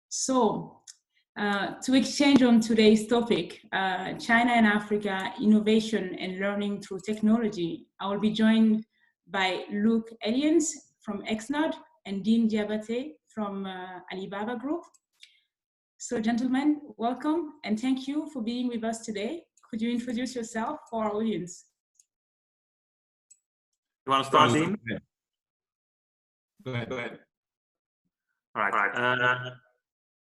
So, to exchange on today's topic, China and Africa, innovation and learning through technology, I will be joined by Luuk Eliens from XNode and Dean Diabaté from Alibaba Group. So gentlemen, welcome and thank you for being with us today. Could you introduce yourself for our audience? You want to start, Dean? Go ahead. All right.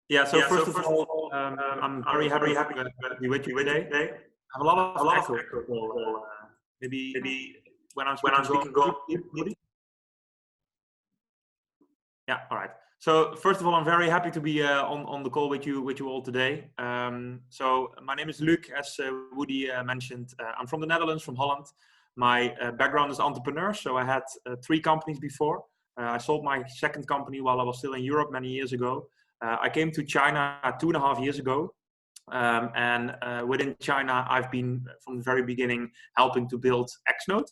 Yeah, so first of all, I'm very happy to be with you today. I have a lot of echo. Maybe when I'm speaking, go. Yeah, all right. So first of all, I'm very happy to be on the call with you all today. So my name is Luuk, as Woody mentioned. I'm from the Netherlands, from Holland. My background is entrepreneur, so I had 3 companies before. I sold my second company while I was still in Europe many years ago. I came to China 2.5 years ago. And within China, I've been, from the very beginning, helping to build XNode.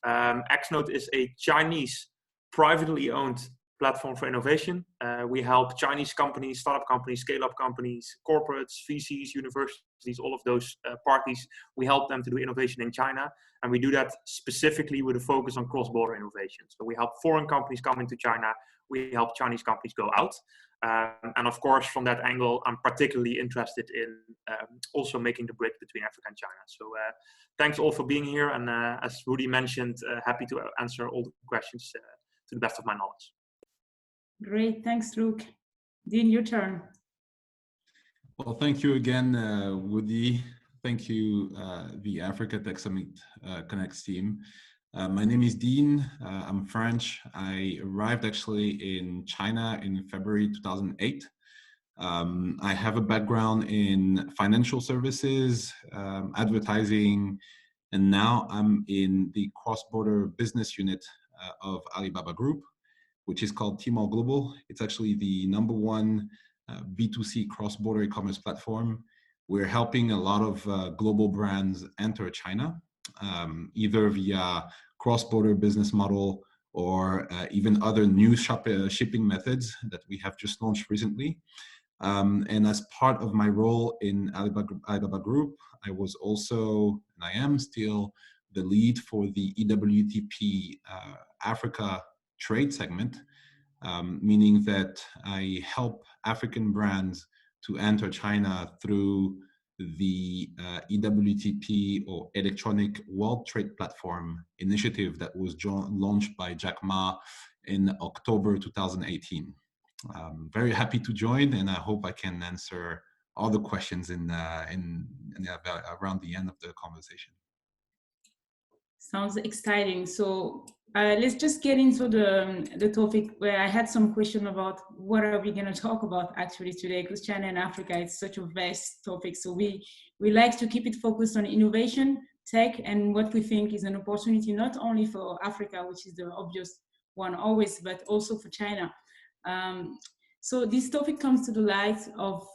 XNode is a Chinese privately owned platform for innovation. We help Chinese companies, startup companies, scale-up companies, corporates, VCs, universities, all of those parties. We help them to do innovation in China. And we do that specifically with a focus on cross-border innovation. So we help foreign companies come into China. We help Chinese companies go out. And of course, from that angle, I'm particularly interested in also making the bridge between Africa and China. So thanks all for being here. And as Rudy mentioned, happy to answer all the questions to the best of my knowledge. Great, thanks, Luuk. Dean, your turn. Well, thank you again, Woody. Thank you, the Africa Tech Summit Connects team. My name is Dean. I'm French. I arrived actually in China in February 2008. I have a background in financial services, advertising, and now I'm in the cross-border business unit of Alibaba Group, which is called Tmall Global. It's actually the #1 B2C cross-border e-commerce platform. We're helping a lot of global brands enter China, either via cross-border business model or even other new shipping methods that we have just launched recently. And as part of my role in Alibaba Group, I was also, and I am still, the lead for the EWTP Africa trade segment, meaning that I help African brands to enter China through the EWTP or Electronic World Trade Platform initiative that was launched by Jack Ma in October 2018. Very happy to join, and I hope I can answer all the questions around the end of the conversation. Sounds exciting. So let's just get into the topic, where I had some question about what are we going to talk about actually today, because China and Africa is such a vast topic. So we like to keep it focused on innovation, tech, and what we think is an opportunity, not only for Africa, which is the obvious one always, but also for China. So this topic comes to the light of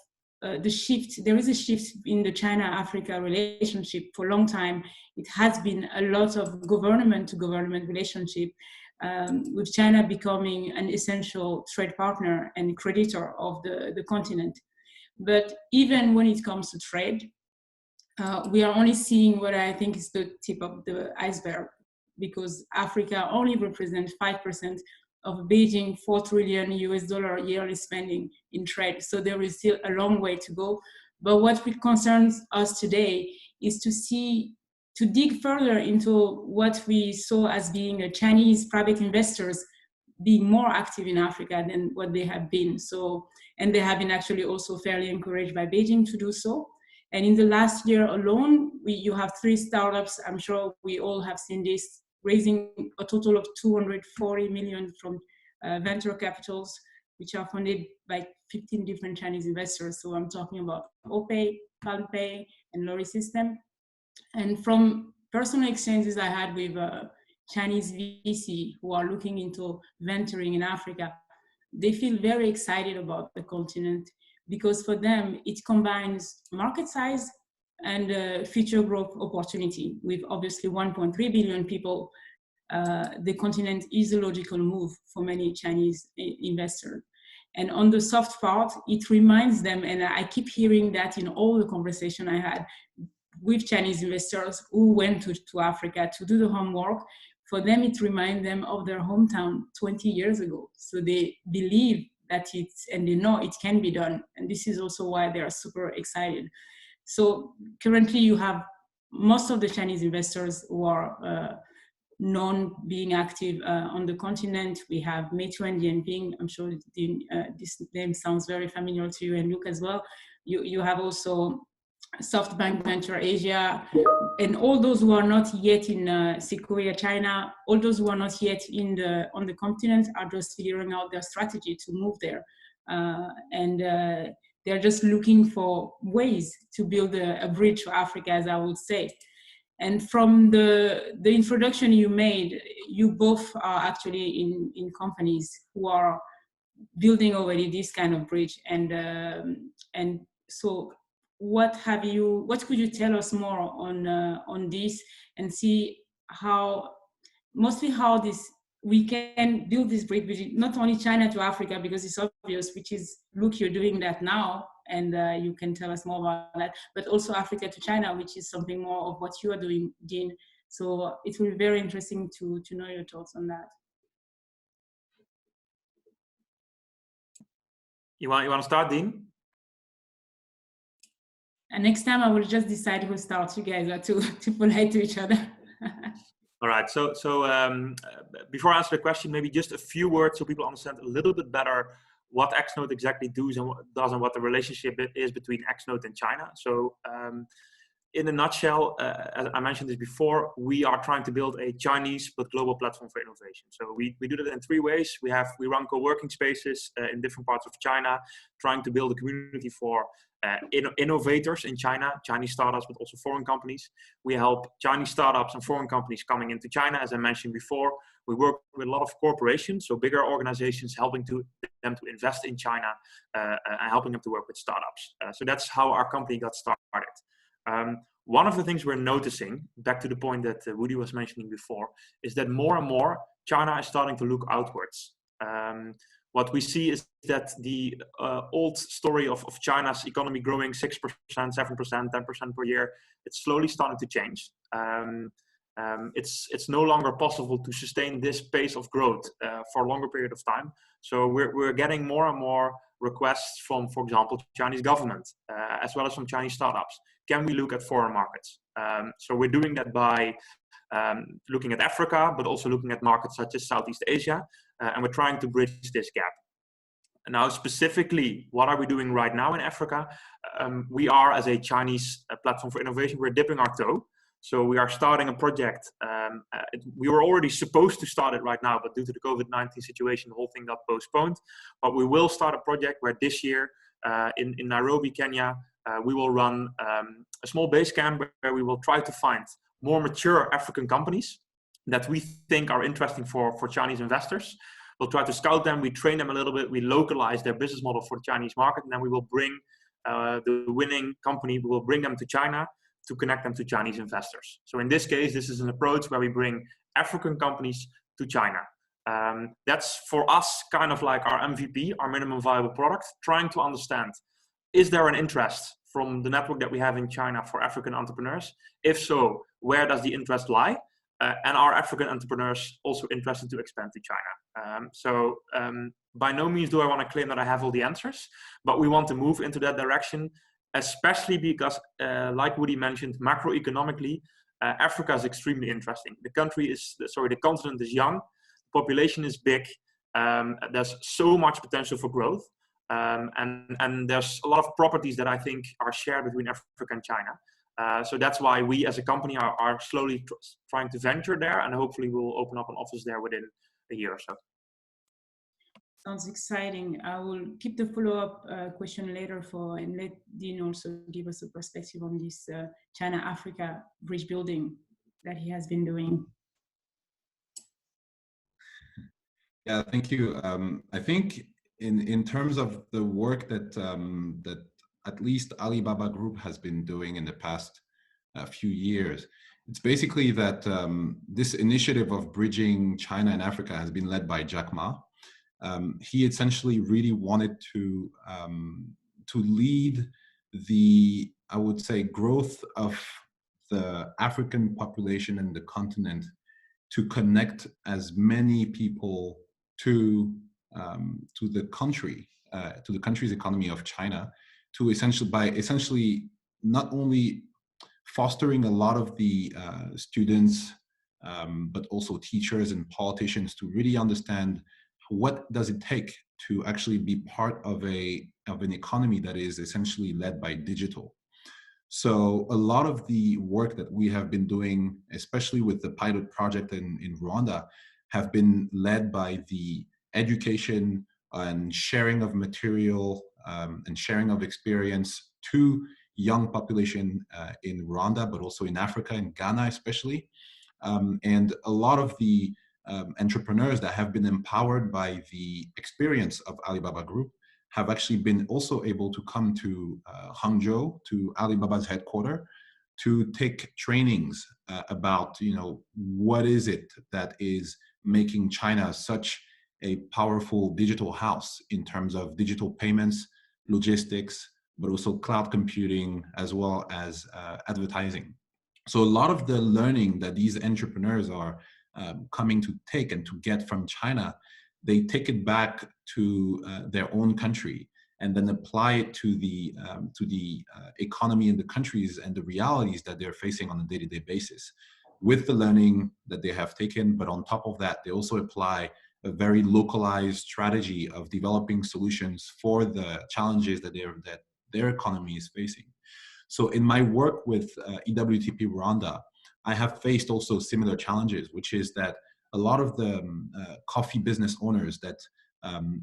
the shift. There is a shift in the China-Africa relationship for a long time. It has been a lot of government-to-government relationship, with China becoming an essential trade partner and creditor of the continent. But even when it comes to trade, we are only seeing what I think is the tip of the iceberg, because Africa only represents 5% of Beijing $4 trillion yearly spending in trade. So there is still a long way to go. But what concerns us today is to dig further into what we saw as being a Chinese private investors being more active in Africa than what they have been. So, and they have been actually also fairly encouraged by Beijing to do so. And in the last year alone, you have 3 startups, I'm sure we all have seen this, raising a total of 240 million from venture capitals, which are funded by 15 different Chinese investors. So I'm talking about OPay, PalmPay, and Lorry System. And from personal exchanges I had with Chinese VC who are looking into venturing in Africa, they feel very excited about the continent, because for them, it combines market size and future growth opportunity. With obviously 1.3 billion people, the continent is a logical move for many Chinese investors. And on the soft part, it reminds them, and I keep hearing that in all the conversation I had with Chinese investors who went to Africa to do the homework. For them, it reminds them of their hometown 20 years ago. So they believe that and they know it can be done. And this is also why they are super excited. So currently you have most of the Chinese investors who are known being active on the continent. We have Meitu and Dianping. I'm sure this name sounds very familiar to you and Luke as well. You have also SoftBank Venture Asia, and all those who are not yet in Korea, China, all those who are not yet on the continent are just figuring out their strategy to move there. They're just looking for ways to build a bridge for Africa, as I would say. And from the introduction you made, you both are actually in companies who are building already this kind of bridge. And so what could you tell us more on this, and see how we can build this bridge between not only China to Africa, because it's obvious, which is, look, you're doing that now, and you can tell us more about that, but also Africa to China, which is something more of what you are doing, Dean. So it will be very interesting to know your thoughts on that. You want to start, Dean? And next time I will just decide who starts. You guys are too polite to each other. All right. So before I answer the question, maybe just a few words so people understand a little bit better what XNode exactly does and what the relationship is between XNode and China. So in a nutshell, as I mentioned this before, we are trying to build a Chinese but global platform for innovation. So we do that in three ways. We run co-working spaces in different parts of China, trying to build a community for innovators in China, Chinese startups, but also foreign companies. We help Chinese startups and foreign companies coming into China, as I mentioned before. We work with a lot of corporations, so bigger organizations, helping them to invest in China and helping them to work with startups. So that's how our company got started. One of the things we're noticing, back to the point that Woody was mentioning before, is that more and more China is starting to look outwards. What we see is that the old story of China's economy growing 6%, 7%, 10% per year, it's slowly starting to change. It's no longer possible to sustain this pace of growth for a longer period of time. So we're getting more and more requests from, for example, Chinese government, as well as from Chinese startups. Can we look at foreign markets? So we're doing that by looking at Africa, but also looking at markets such as Southeast Asia, and we're trying to bridge this gap. And now specifically, what are we doing right now in Africa? We are, as a Chinese platform for innovation, we're dipping our toe. So we are starting a project. We were already supposed to start it right now, but due to the COVID-19 situation, the whole thing got postponed. But we will start a project where this year in Nairobi, Kenya, we will run a small base camp where we will try to find more mature African companies that we think are interesting for Chinese investors. We'll try to scout them, we train them a little bit, we localize their business model for the Chinese market, and then we will bring the winning company, we will bring them to China to connect them to Chinese investors. So in this case, this is an approach where we bring African companies to China. That's for us kind of like our MVP, our minimum viable product, trying to understand, is there an interest from the network that we have in China for African entrepreneurs? If so, where does the interest lie? And are African entrepreneurs also interested to expand to China? So by no means do I want to claim that I have all the answers, but we want to move into that direction, especially because, like Woody mentioned, macroeconomically, Africa is extremely interesting. The continent is young, the population is big, there's so much potential for growth, and there's a lot of properties that I think are shared between Africa and China. So that's why we as a company are slowly trying to venture there, and hopefully we'll open up an office there within a year or so. Sounds exciting. I will keep the follow-up question later and let Dean also give us a perspective on this China-Africa bridge building that he has been doing. Yeah, thank you. I think in terms of the work that at least Alibaba Group has been doing in the past few years, it's basically that this initiative of bridging China and Africa has been led by Jack Ma. he essentially really wanted to lead the, I would say, growth of the African population and the continent, to connect as many people to the country, to the country's economy of China, to essentially not only fostering a lot of the students, but also teachers and politicians to really understand what does it take to actually be part of an economy that is essentially led by digital. So a lot of the work that we have been doing, especially with the pilot project in Rwanda, have been led by the education and sharing of material and sharing of experience to young population in Rwanda, but also in Africa, in Ghana especially. And a lot of the entrepreneurs that have been empowered by the experience of Alibaba Group have actually been also able to come to Hangzhou, to Alibaba's headquarters, to take trainings about, what is it that is making China such a powerful digital house in terms of digital payments, logistics, but also cloud computing, as well as advertising. So a lot of the learning that these entrepreneurs are coming to take and to get from China, they take it back to their own country and then apply it to the economy in the countries and the realities that they're facing on a day-to-day basis with the learning that they have taken. But on top of that, they also apply a very localized strategy of developing solutions for the challenges that their economy is facing. So in my work with EWTP Rwanda, I have faced also similar challenges, which is that a lot of the coffee business owners that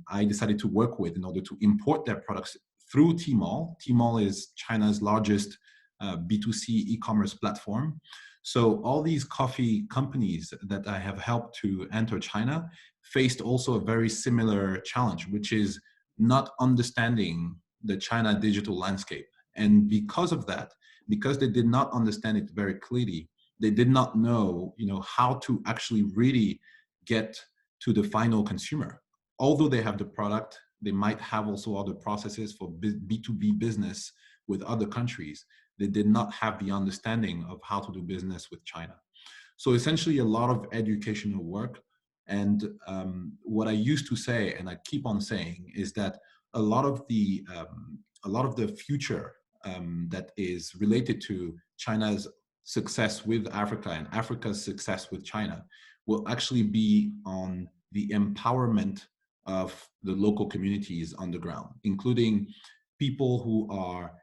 I decided to work with in order to import their products through Tmall. Tmall is China's largest B2C e-commerce platform. So all these coffee companies that I have helped to enter China faced also a very similar challenge, which is not understanding the China digital landscape. And because of that, because they did not understand it very clearly, they did not know, how to actually really get to the final consumer. Although they have the product, they might have also other processes for B2B business with other countries. They did not have the understanding of how to do business with China. So essentially a lot of educational work. And what I used to say, and I keep on saying, is that a lot of the future that is related to China's success with Africa and Africa's success with China will actually be on the empowerment of the local communities on the ground, including people who are,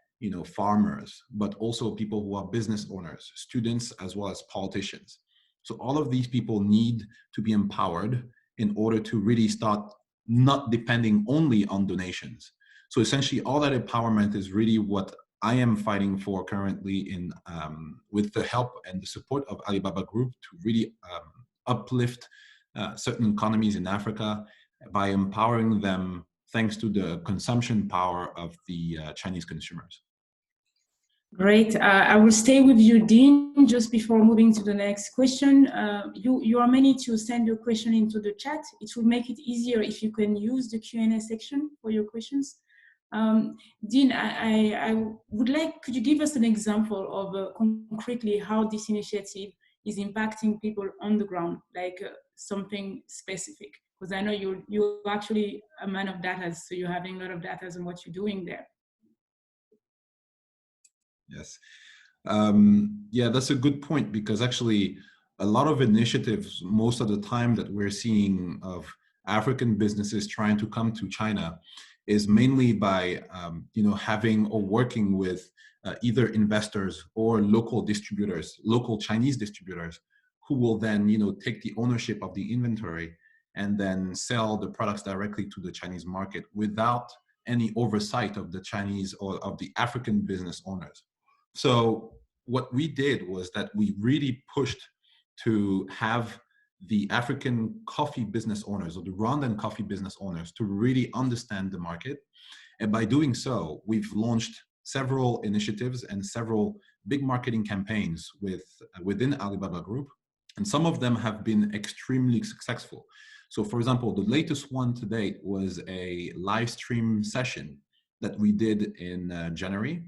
farmers, but also people who are business owners, students, as well as politicians. So all of these people need to be empowered in order to really start not depending only on donations. So essentially all that empowerment is really what I am fighting for currently in with the help and the support of Alibaba Group to really uplift certain economies in Africa by empowering them thanks to the consumption power of the Chinese consumers. Great. I will stay with you, Dean, just before moving to the next question. You are many to send your question into the chat. It will make it easier if you can use the Q&A section for your questions. Dean, I would like, could you give us an example of concretely how this initiative is impacting people on the ground, like something specific? Because I know you're actually a man of data, so you're having a lot of data on what you're doing there. Yes. Yeah, that's a good point, because actually a lot of initiatives, most of the time that we're seeing of African businesses trying to come to China is mainly by, having or working with either investors or local distributors, local Chinese distributors, who will then, take the ownership of the inventory and then sell the products directly to the Chinese market without any oversight of the Chinese or of the African business owners. So what we did was that we really pushed to have the African coffee business owners, or the Rwandan coffee business owners, to really understand the market. And by doing so, we've launched several initiatives and several big marketing campaigns within Alibaba Group. And some of them have been extremely successful. So for example, the latest one to date was a live stream session that we did in January.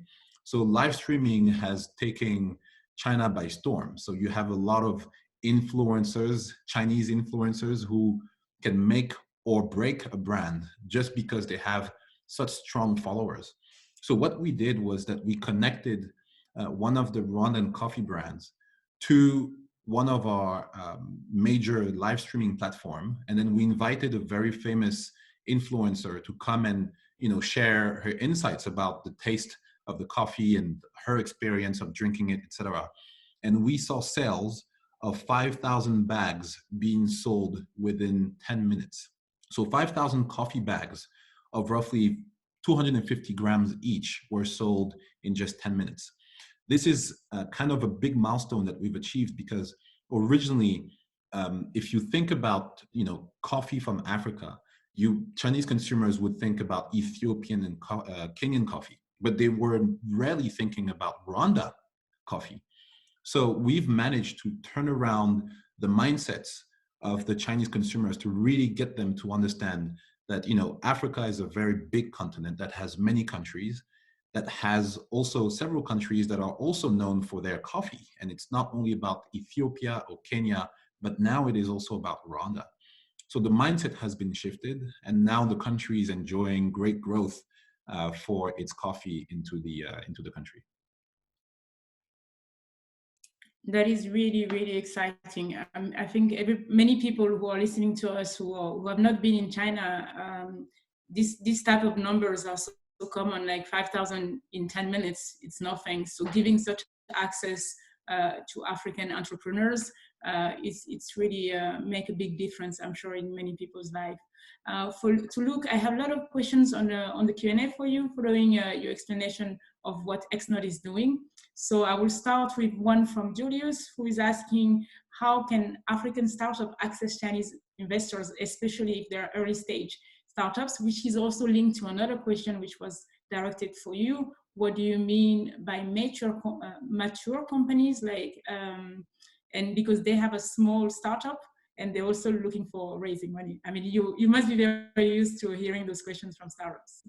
So live streaming has taken China by storm. So you have a lot of influencers, Chinese influencers, who can make or break a brand just because they have such strong followers. So what we did was that we connected one of the Rwandan coffee brands to one of our major live streaming platform, and then we invited a very famous influencer to come and share her insights about the taste of the coffee and her experience of drinking it, etc. And we saw sales of 5,000 bags being sold within 10 minutes. So 5,000 coffee bags of roughly 250 grams each were sold in just 10 minutes. This is kind of a big milestone that we've achieved, because originally, if you think about coffee from Africa, Chinese consumers would think about Ethiopian and Kenyan coffee, but they were rarely thinking about Rwanda coffee. So we've managed to turn around the mindsets of the Chinese consumers to really get them to understand that Africa is a very big continent that has many countries, that has also several countries that are also known for their coffee. And it's not only about Ethiopia or Kenya, but now it is also about Rwanda. So the mindset has been shifted, and now the country is enjoying great growth for its coffee into the country. That is really, really exciting. I think many people who are listening to us who have not been in China, this type of numbers are so common, like 5,000 in 10 minutes, it's nothing. So giving such access to African entrepreneurs, it's really make a big difference, I'm sure, in many people's life. To Luuk, I have a lot of questions on the Q&A for you, following your explanation of what XNode is doing. So I will start with one from Julius, who is asking, how can African startups access Chinese investors, especially if they're early stage startups, which is also linked to another question which was directed for you. What do you mean by mature companies, and because they have a small startup and they're also looking for raising money? I mean, you must be very used to hearing those questions from startups.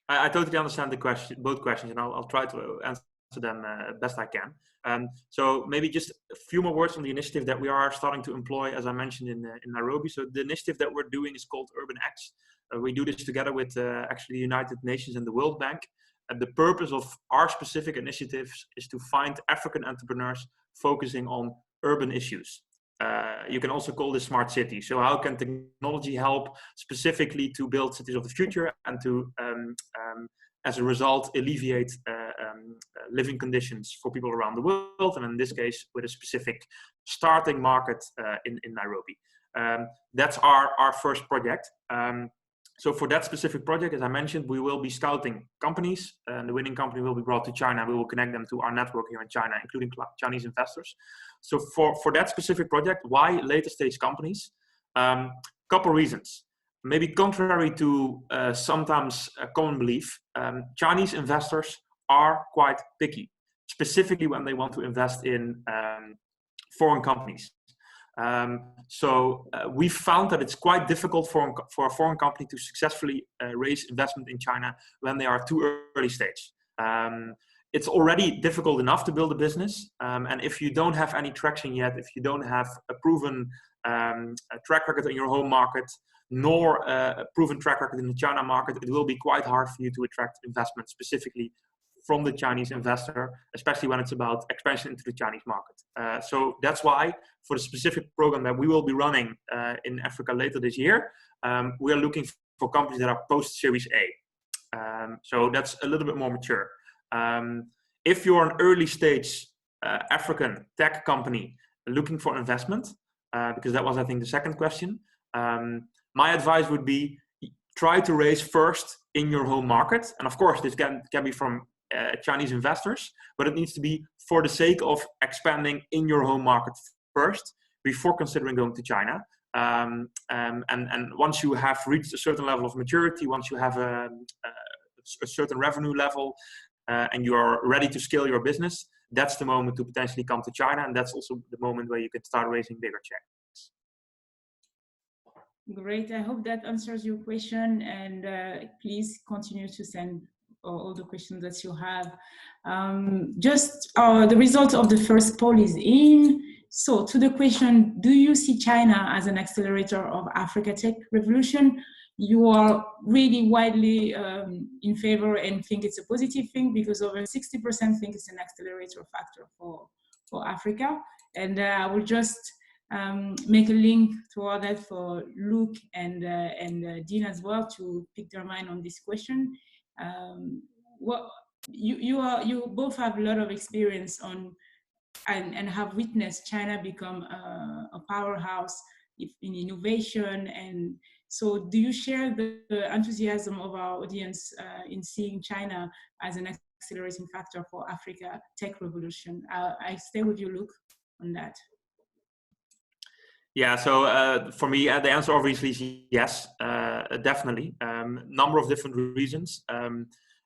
I totally understand both questions, and I'll try to answer them best I can. So maybe just a few more words on the initiative that we are starting to employ, as I mentioned in Nairobi. So the initiative that we're doing is called Urban X. We do this together with actually the United Nations and the World Bank. And the purpose of our specific initiatives is to find African entrepreneurs focusing on urban issues. You can also call this smart city. So how can technology help specifically to build cities of the future and to, as a result, alleviate living conditions for people around the world, and in this case, with a specific starting market in Nairobi. That's our first project. So for that specific project, as I mentioned, we will be scouting companies, and the winning company will be brought to China. We will connect them to our network here in China, including Chinese investors. So for that specific project, why later stage companies? Couple reasons. Maybe contrary to sometimes a common belief, Chinese investors are quite picky, specifically when they want to invest in foreign companies. We found that it's quite difficult for a foreign company to successfully raise investment in China when they are too early stage. It's already difficult enough to build a business, and if you don't have any traction yet, if you don't have a proven track record in your home market, nor a proven track record in the China market, it will be quite hard for you to attract investment specifically from the Chinese investor, especially when it's about expansion into the Chinese market. So that's why for the specific program that we will be running in Africa later this year, we are looking for companies that are post-Series A. So that's a little bit more mature. If you're an early stage African tech company looking for investment, because that was, I think, the second question, my advice would be try to raise first in your home market. And of course, this can be from Chinese investors, but it needs to be for the sake of expanding in your home market first before considering going to China. And once you have reached a certain level of maturity, once you have a certain revenue level, and you are ready to scale your business, that's the moment to potentially come to China, and that's also the moment where you can start raising bigger checks. Great. I hope that answers your question, and please continue to send all the questions that you have. Just the result of the first poll is in. So to the question, do you see China as an accelerator of Africa tech revolution? You are really widely in favor and think it's a positive thing, because over 60% think it's an accelerator factor for Africa. And I will just make a link toward that for Luuk and Dean as well, to pick their mind on this question. What you both have a lot of experience on and have witnessed China become a powerhouse in innovation, and so do you share the enthusiasm of our audience in seeing China as an accelerating factor for Africa tech revolution? I stay with you, Luuk, on that. Yeah, so for me, the answer obviously is yes, definitely. Number of different reasons.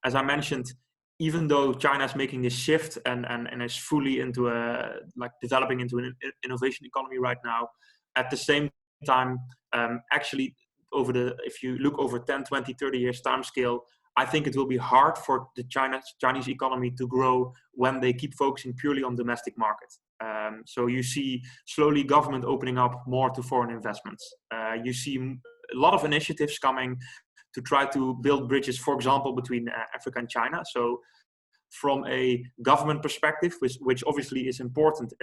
As I mentioned, even though China is making this shift and is fully into like developing into an innovation economy right now, at the same time, actually, if you look over 10, 20, 30 years time scale, I think it will be hard for the Chinese economy to grow when they keep focusing purely on domestic market. So you see slowly government opening up more to foreign investments. You see a lot of initiatives coming to try to build bridges, for example, between Africa and China. So from a government perspective, which obviously is important,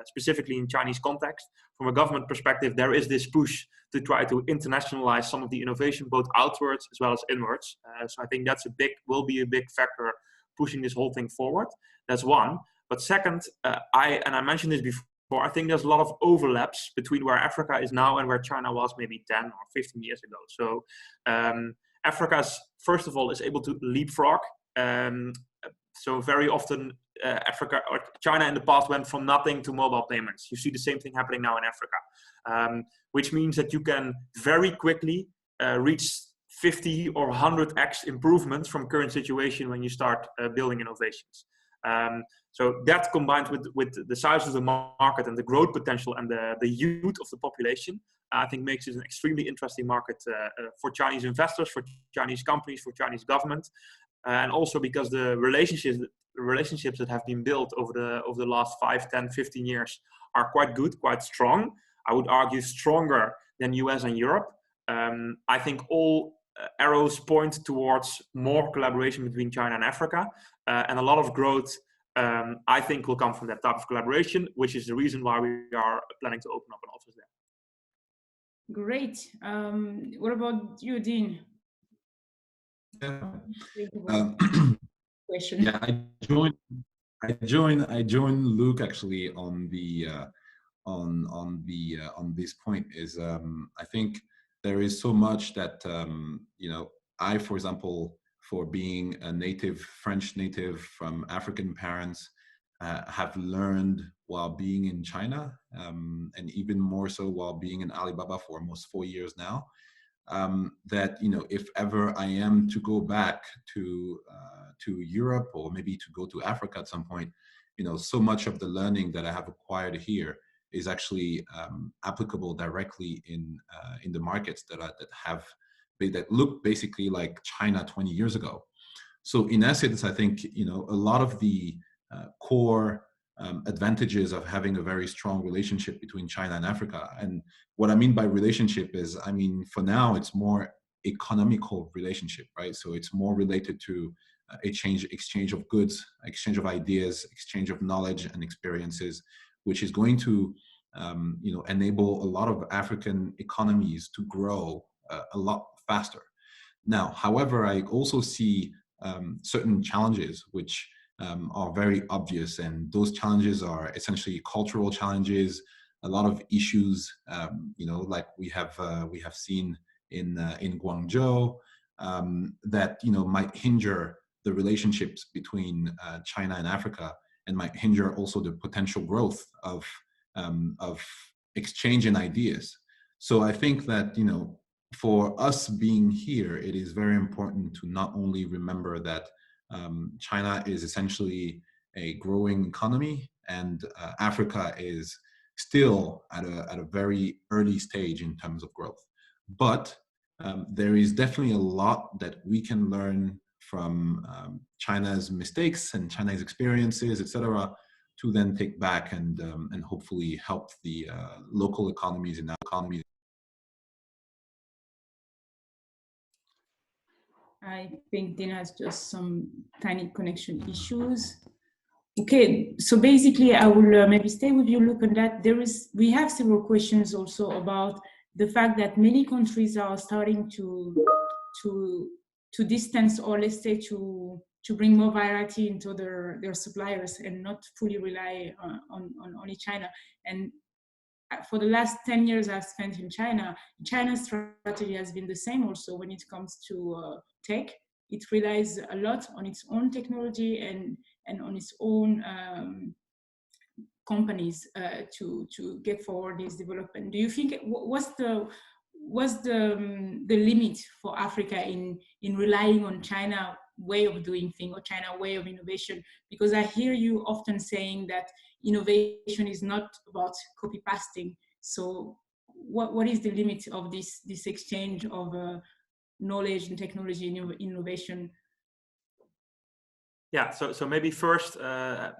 specifically in Chinese context, from a government perspective, there is this push to try to internationalize some of the innovation, both outwards as well as inwards. So I think that's will be a big factor pushing this whole thing forward. That's one. But second, I mentioned this before, I think there's a lot of overlaps between where Africa is now and where China was maybe 10 or 15 years ago. So Africa, first of all, is able to leapfrog. So very often Africa or China in the past went from nothing to mobile payments. You see the same thing happening now in Africa, which means that you can very quickly reach 50 or 100x improvements from current situation when you start building innovations. So that combined with the size of the market and the growth potential and the youth of the population, I think makes it an extremely interesting market for Chinese investors, for Chinese companies, for Chinese government. And also because the relationships that have been built over the last 5, 10, 15 years are quite good, quite strong. I would argue stronger than US and Europe. I think all arrows point towards more collaboration between China and Africa, and a lot of growth, I think, will come from that type of collaboration, which is the reason why we are planning to open up an office there. Great. What about you, Dean? Yeah. Question. Yeah, I joined Luuk actually on this point. Is I think there is so much that I, for example, for being a French native from African parents, have learned while being in China, and even more so while being in Alibaba for almost 4 years now. That if ever I am to go back to Europe or maybe to go to Africa at some point, so much of the learning that I have acquired here is actually applicable directly in the markets that look basically like China 20 years ago. So in essence, I think a lot of the core advantages of having a very strong relationship between China and Africa. And what I mean by relationship is, for now, it's more economical relationship, right? So it's more related to exchange of goods, exchange of ideas, exchange of knowledge and experiences, which is going to enable a lot of African economies to grow a lot faster. Now, however, I also see certain challenges which are very obvious, and those challenges are essentially cultural challenges, a lot of issues, like we have seen in Guangzhou, that might hinder the relationships between China and Africa, and might hinder also the potential growth of exchange in ideas. So I think that for us being here, it is very important to not only remember that China is essentially a growing economy, and Africa is still at a very early stage in terms of growth. but there is definitely a lot that we can learn from China's mistakes and China's experiences, etc., to then take back and hopefully help the local economies and economies. I think Dean has just some tiny connection issues. Okay, so basically I will maybe stay with you, Luuk, on that. We have several questions also about the fact that many countries are starting to distance, or let's say to bring more variety into their suppliers and not fully rely on only China. And for the last 10 years I've spent in China, China's strategy has been the same also when it comes to tech. It relies a lot on its own technology and on its own companies to get forward this development. Do you think what's the limit for Africa in relying on China way of doing things or China way of innovation? Because I hear you often saying that innovation is not about copy pasting. So what is the limit of this exchange of knowledge and technology and innovation? Yeah, so maybe first, I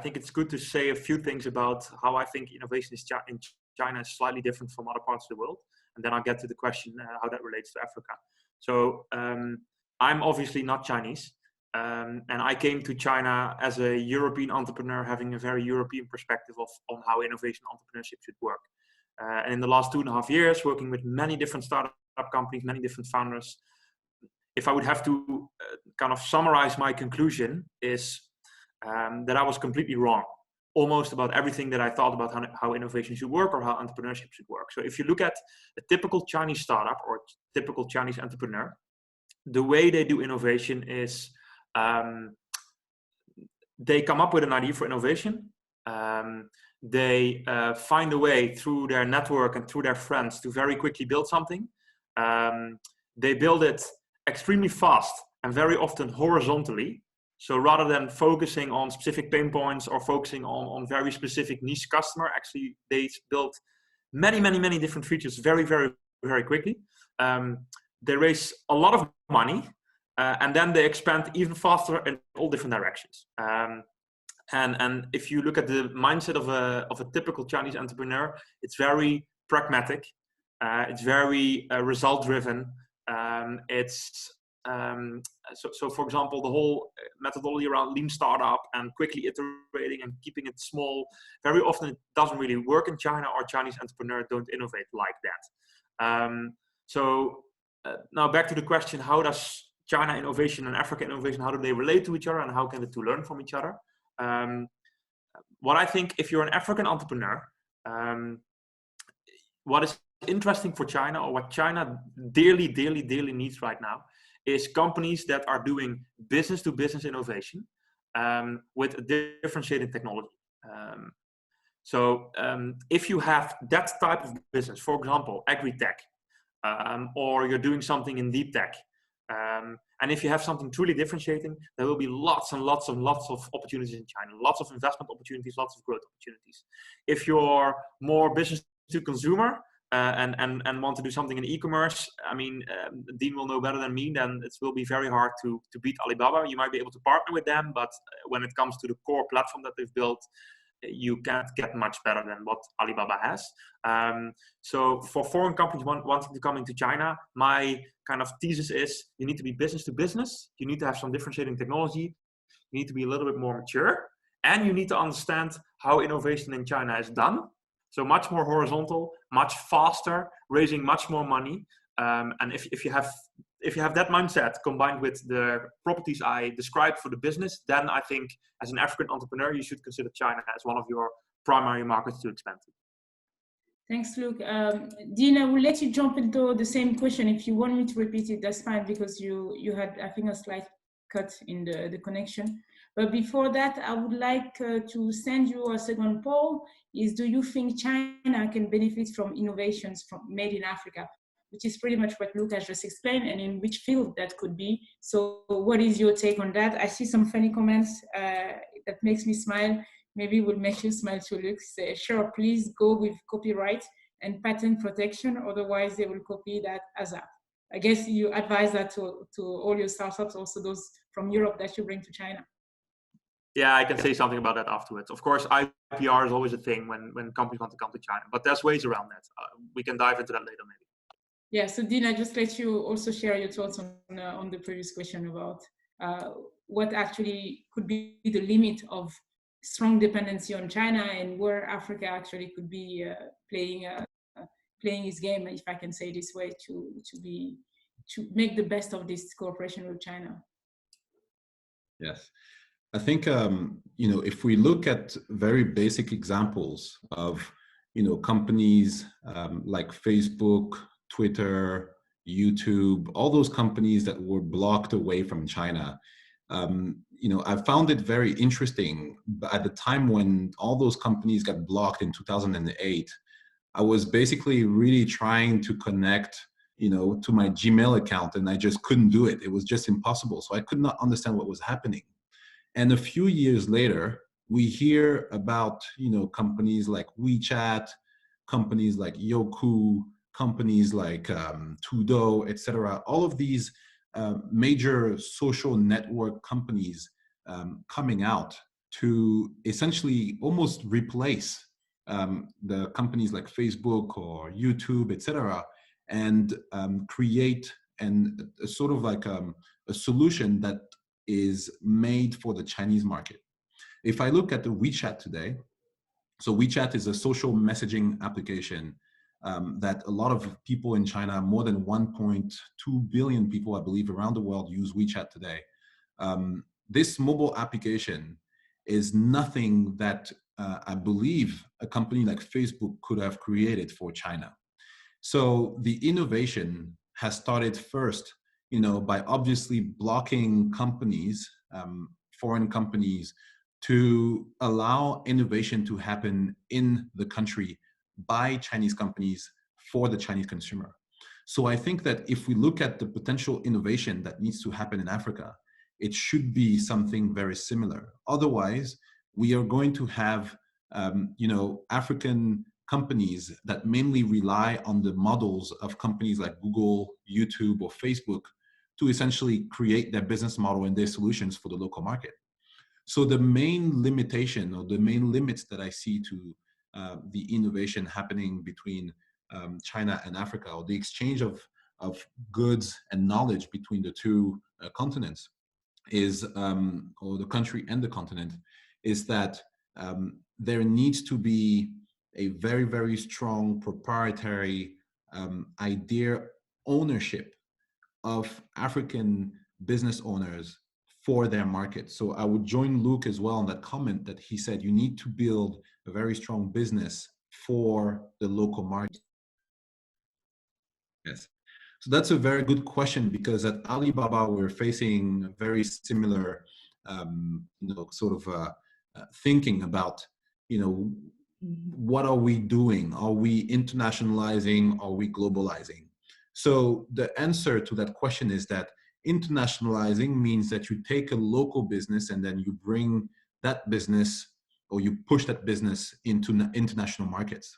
think it's good to say a few things about how I think innovation in China is slightly different from other parts of the world. And then I'll get to the question how that relates to Africa. So I'm obviously not Chinese. And I came to China as a European entrepreneur, having a very European perspective on how innovation entrepreneurship should work. And in the last 2.5 years, working with many different startup companies, many different founders, if I would have to kind of summarize my conclusion, is that I was completely wrong, almost about everything that I thought about how innovation should work or how entrepreneurship should work. So if you look at a typical Chinese startup or typical Chinese entrepreneur, the way they do innovation is they come up with an idea for innovation. They find a way through their network and through their friends to very quickly build something. They build it extremely fast and very often horizontally. So rather than focusing on specific pain points or focusing on very specific niche customer, actually they build many different features very quickly. They raise a lot of money and then they expand even faster in all different directions. And if you look at the mindset of a typical Chinese entrepreneur, it's very pragmatic. It's very result driven. So for example, the whole methodology around lean startup and quickly iterating and keeping it small, very often it doesn't really work in China, or Chinese entrepreneurs don't innovate like that. Now back to the question, how does China innovation and Africa innovation, how do they relate to each other and how can the two learn from each other? What I think, if you're an African entrepreneur, what is interesting for China, or what China dearly needs right now, is companies that are doing business to business innovation with a differentiated technology. If you have that type of business, for example, agri-tech, or you're doing something in deep tech, and if you have something truly differentiating, there will be lots and lots of opportunities in China, lots of investment opportunities, lots of growth opportunities. If you're more business to consumer, and want to do something in e-commerce, I mean, Dean will know better than me, then it will be very hard to beat Alibaba. You might be able to partner with them, but when it comes to the core platform that they've built, you can't get much better than what Alibaba has. So for foreign companies wanting to come into China, my kind of thesis is you need to be business to business. You need to have some differentiating technology. You need to be a little bit more mature, and you need to understand how innovation in China is done. So much more horizontal, much faster, raising much more money. And if you have that mindset combined with the properties I described for the business, then I think as an African entrepreneur, you should consider China as one of your primary markets to expand to. Thanks, Luuk. Dean, I will let you jump into the same question. If you want me to repeat it, that's fine, because you had, I think, a slight cut in the connection. But before that, I would like to send you a second poll. Do you think China can benefit from innovations made in Africa? Which is pretty much what Luuk has just explained, and in which field that could be. So what is your take on that? I see some funny comments that makes me smile. Maybe will make you smile too, Luuk. Say, sure, please go with copyright. and patent protection. Otherwise, they will copy that ASAP. I guess you advise that to all your startups, also those from Europe that you bring to China. Yeah, I can say something about that afterwards. Of course, IPR is always a thing when companies want to come to China, but there's ways around that. We can dive into that later, maybe. Yeah, so Dean, I just let you also share your thoughts on the previous question about what actually could be the limit of strong dependency on China and where Africa actually could be playing his game, if I can say this way, to make the best of this cooperation with China. Yes. I think, if we look at very basic examples of, companies like Facebook, Twitter, YouTube, all those companies that were blocked away from China, I found it very interesting. At the time when all those companies got blocked in 2008, I was basically really trying to connect, to my Gmail account, and I just couldn't do it. It was just impossible. So I could not understand what was happening. And a few years later, we hear about, companies like Wechat, companies like Youku, companies like Tudo, etc. All of these major social network companies coming out to essentially almost replace the companies like Facebook or YouTube, etc., and create a sort of like a solution that is made for the Chinese market. If I look at the Wechat today, so Wechat is a social messaging application that a lot of people in China, more than 1.2 billion people, I believe, around the world use Wechat today. This mobile application is nothing that I believe a company like Facebook could have created for China. So the innovation has started first, by obviously blocking companies, foreign companies, to allow innovation to happen in the country by Chinese companies for the Chinese consumer. So I think that if we look at the potential innovation that needs to happen in Africa, it should be something very similar. Otherwise, we are going to have, African companies that mainly rely on the models of companies like Google, YouTube, or Facebook to essentially create their business model and their solutions for the local market. So the main limitation or the main limits that I see to the innovation happening between China and Africa, or the exchange of goods and knowledge between the two continents, is, or the country and the continent, is that there needs to be a very, very strong proprietary idea ownership of African business owners for their market. So I would join Luuk as well on that comment that he said, you need to build a very strong business for the local market. Yes. So that's a very good question, because at Alibaba, we're facing very similar, thinking about, what are we doing? Are we internationalizing? Are we globalizing? So the answer to that question is that internationalizing means that you take a local business and then you bring that business, or you push that business into international markets,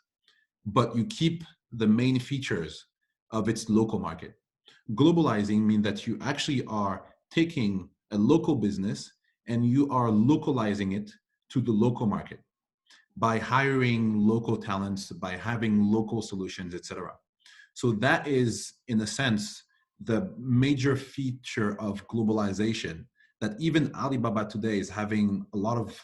but you keep the main features of its local market. Globalizing means that you actually are taking a local business and you are localizing it to the local market by hiring local talents, by having local solutions, etc. So that is, in a sense, the major feature of globalization, that even Alibaba today is having a lot of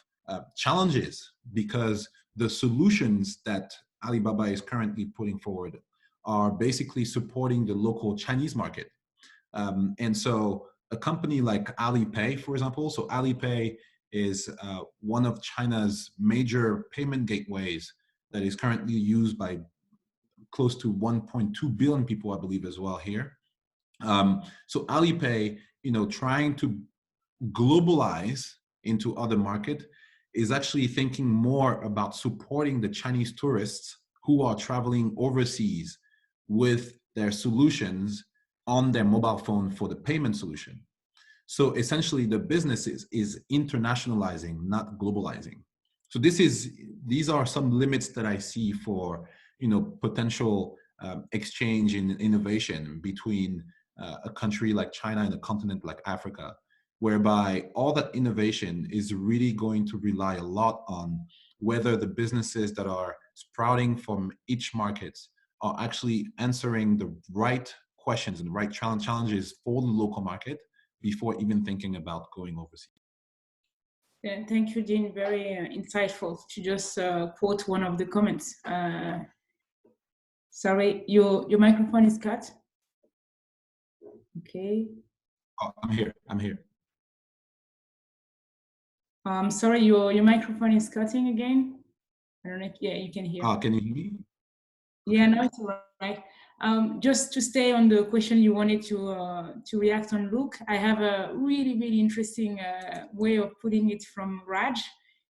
challenges, because the solutions that Alibaba is currently putting forward are basically supporting the local Chinese market. And so a company like Alipay, for example, so Alipay is one of China's major payment gateways that is currently used by close to 1.2 billion people, I believe, as well here. So Alipay, trying to globalize into other market, is actually thinking more about supporting the Chinese tourists who are traveling overseas with their solutions on their mobile phone for the payment solution. So essentially the business is internationalizing, not globalizing. So these are some limits that I see for, potential exchange in innovation between a country like China and a continent like Africa, whereby all that innovation is really going to rely a lot on whether the businesses that are sprouting from each market are actually answering the right questions and the right challenges for the local market before even thinking about going overseas. Yeah, thank you, Dean. Very insightful. To just quote one of the comments. Sorry, your microphone is cut. Okay. Oh, I'm here. Sorry, your microphone is cutting again. I don't know if, yeah, you can hear. Oh, can you hear me? Yeah, no, it's all right. Just to stay on the question you wanted to react on, Luuk, I have a really, really interesting way of putting it from Raj.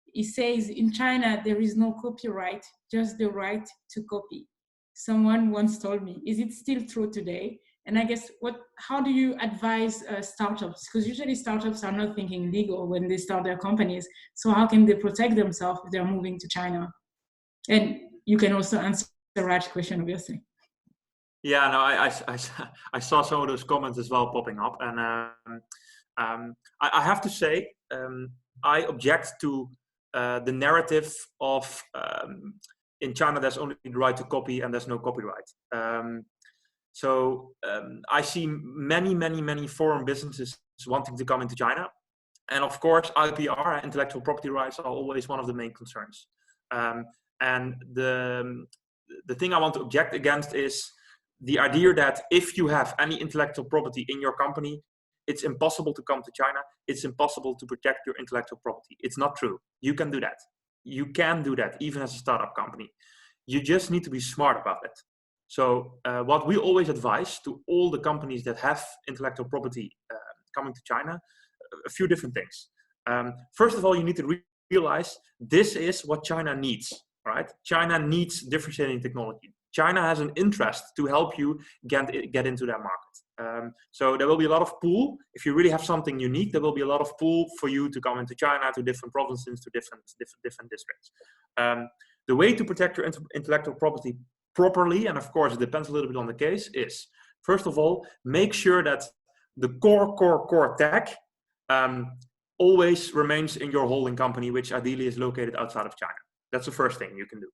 He says, in China, there is no copyright, just the right to copy. Someone once told me, is it still true today? And I guess, how do you advise startups? Because usually startups are not thinking legal when they start their companies. So how can they protect themselves if they're moving to China? And you can also answer the Raj question, obviously. Yeah, no, I saw some of those comments as well popping up, and I have to say, I object to the narrative of in China there's only the right to copy and there's no copyright. I see many foreign businesses wanting to come into China, and of course IPR, intellectual property rights, are always one of the main concerns. And the thing I want to object against is the idea that if you have any intellectual property in your company, it's impossible to come to China. It's impossible to protect your intellectual property. It's not true. You can do that. You can do that even as a startup company. You just need to be smart about it. So what we always advise to all the companies that have intellectual property coming to China, a few different things. First of all, you need to realize this is what China needs, right? China needs differentiating technology. China has an interest to help you get into that market. So there will be a lot of pull. If you really have something unique, there will be a lot of pull for you to come into China, to different provinces, to different districts. The way to protect your intellectual property properly, and of course it depends a little bit on the case, is first of all, make sure that the core tech always remains in your holding company, which ideally is located outside of China. That's the first thing you can do.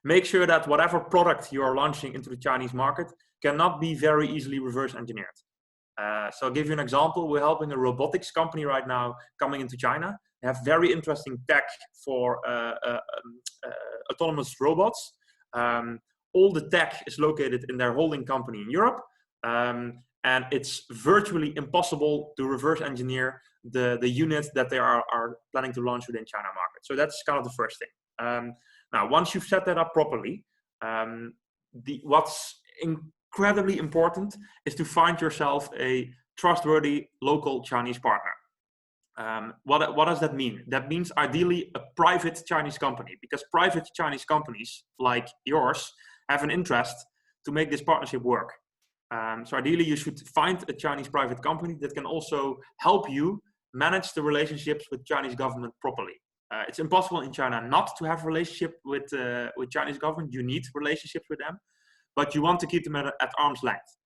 Make sure that whatever product you are launching into the Chinese market cannot be very easily reverse engineered. So I'll give you an example. We're helping a robotics company right now coming into China. They have very interesting tech for autonomous robots. All the tech is located in their holding company in Europe. And it's virtually impossible to reverse engineer the unit that they are planning to launch within China market. So that's kind of the first thing. Now, once you've set that up properly, what's incredibly important is to find yourself a trustworthy local Chinese partner. What does that mean? That means ideally a private Chinese company, because private Chinese companies like yours have an interest to make this partnership work. So ideally you should find a Chinese private company that can also help you manage the relationships with Chinese government properly. It's impossible in China not to have a relationship with Chinese government. You need relationships with them, but you want to keep them at arm's length.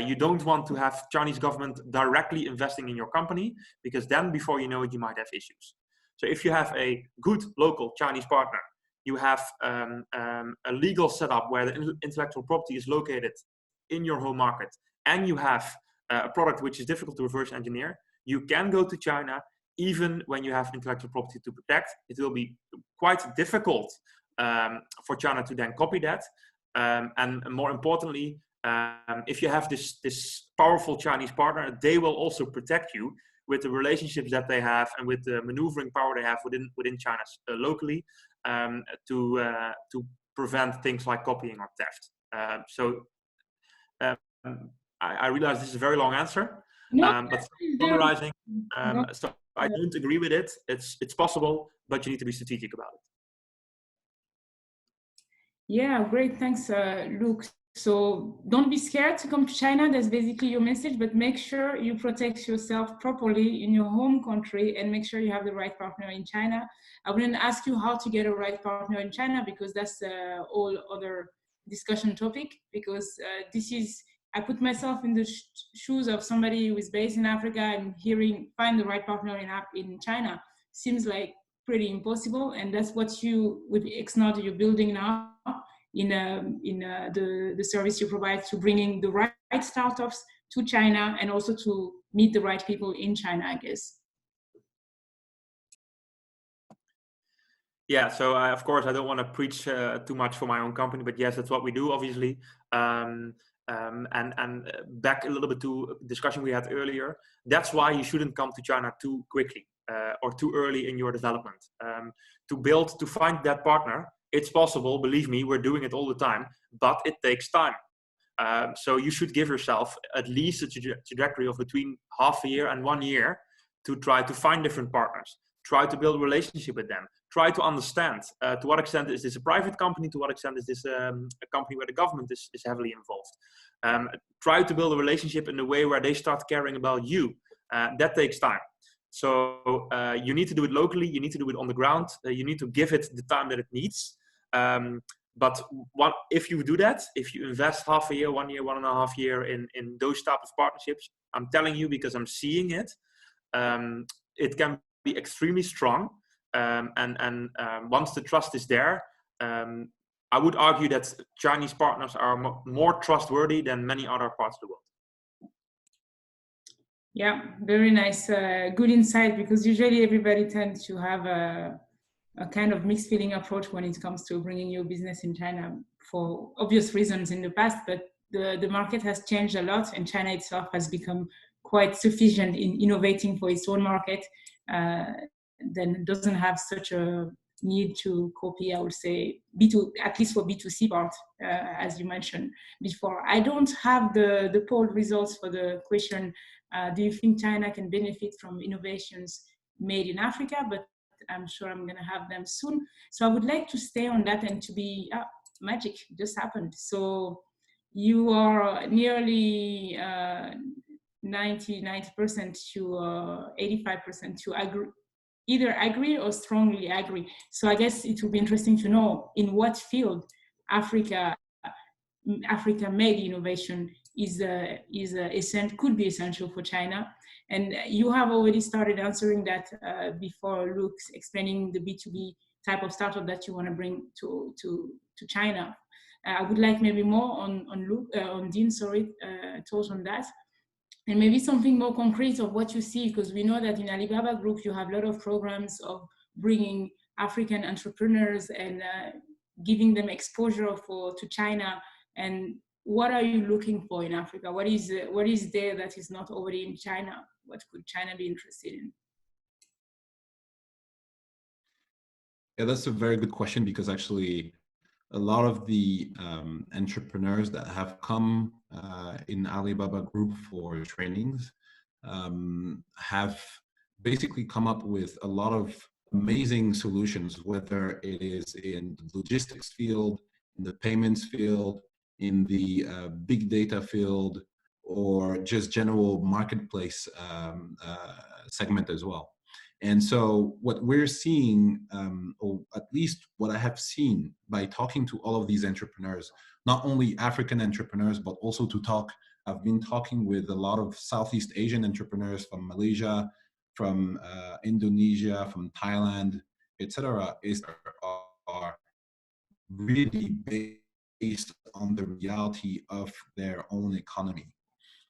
You don't want to have Chinese government directly investing in your company, because then before you know it, you might have issues. So if you have a good local Chinese partner, you have a legal setup where the intellectual property is located in your home market, and you have a product which is difficult to reverse engineer, you can go to China even when you have intellectual property to protect. It will be quite difficult for China to then copy that. And more importantly, if you have this powerful Chinese partner, they will also protect you with the relationships that they have and with the maneuvering power they have within China locally to prevent things like copying or theft. I realize this is a very long answer, but summarizing, so I don't agree with it. It's possible, but you need to be strategic about it. Yeah, great. Thanks, Luuk. So don't be scared to come to China. That's basically your message, but make sure you protect yourself properly in your home country and make sure you have the right partner in China. I wouldn't ask you how to get a right partner in China because that's a whole other discussion topic, because this is, I put myself in the shoes of somebody who is based in Africa, and hearing find the right partner in China seems like pretty impossible. And that's what you, with XNode, you're building now in the service you provide, to bringing the right startups to China and also to meet the right people in China, I guess. Yeah, so of course I don't want to preach too much for my own company, but yes, that's what we do, obviously. And back a little bit to discussion we had earlier. That's why you shouldn't come to China too quickly or too early in your development. To find that partner, it's possible. Believe me, we're doing it all the time, but it takes time. So you should give yourself at least a trajectory of between half a year and 1 year to try to find different partners. Try to build a relationship with them. Try to understand to what extent is this a private company, to what extent is this a company where the government is heavily involved. Try to build a relationship in a way where they start caring about you. That takes time. So you need to do it locally, you need to do it on the ground, you need to give it the time that it needs. But if you do that, if you invest half a year, 1 year, 1.5 years in those type of partnerships, I'm telling you because I'm seeing it, it can be extremely strong. And once the trust is there, I would argue that Chinese partners are more trustworthy than many other parts of the world. Yeah, very nice. Good insight, because usually everybody tends to have a kind of mixed feeling approach when it comes to bringing your business in China for obvious reasons in the past, but the market has changed a lot, and China itself has become quite sufficient in innovating for its own market. Then doesn't have such a need to copy, I would say, at least for B2C part, as you mentioned before. I don't have the poll results for the question, do you think China can benefit from innovations made in Africa? But I'm sure I'm going to have them soon. So I would like to stay on that and to be, magic just happened. So you are nearly 90% to 85% to either agree or strongly agree. So I guess it would be interesting to know in what field Africa made innovation could be essential for China. And you have already started answering that before, Luke's explaining the B2B type of startup that you want to bring to China. I would like maybe more on Dean, thoughts on that. And maybe something more concrete of what you see, because we know that in Alibaba Group, you have a lot of programs of bringing African entrepreneurs and giving them exposure to China. And what are you looking for in Africa? What is there that is not already in China? What could China be interested in? Yeah, that's a very good question, because actually a lot of the entrepreneurs that have come in Alibaba Group for trainings have basically come up with a lot of amazing solutions, whether it is in the logistics field, in the payments field, in the big data field, or just general marketplace segment as well. And so what we're seeing, or at least what I have seen by talking to all of these entrepreneurs, not only African entrepreneurs, but also I've been talking with a lot of Southeast Asian entrepreneurs from Malaysia, from Indonesia, from Thailand, etc., are really based on the reality of their own economy.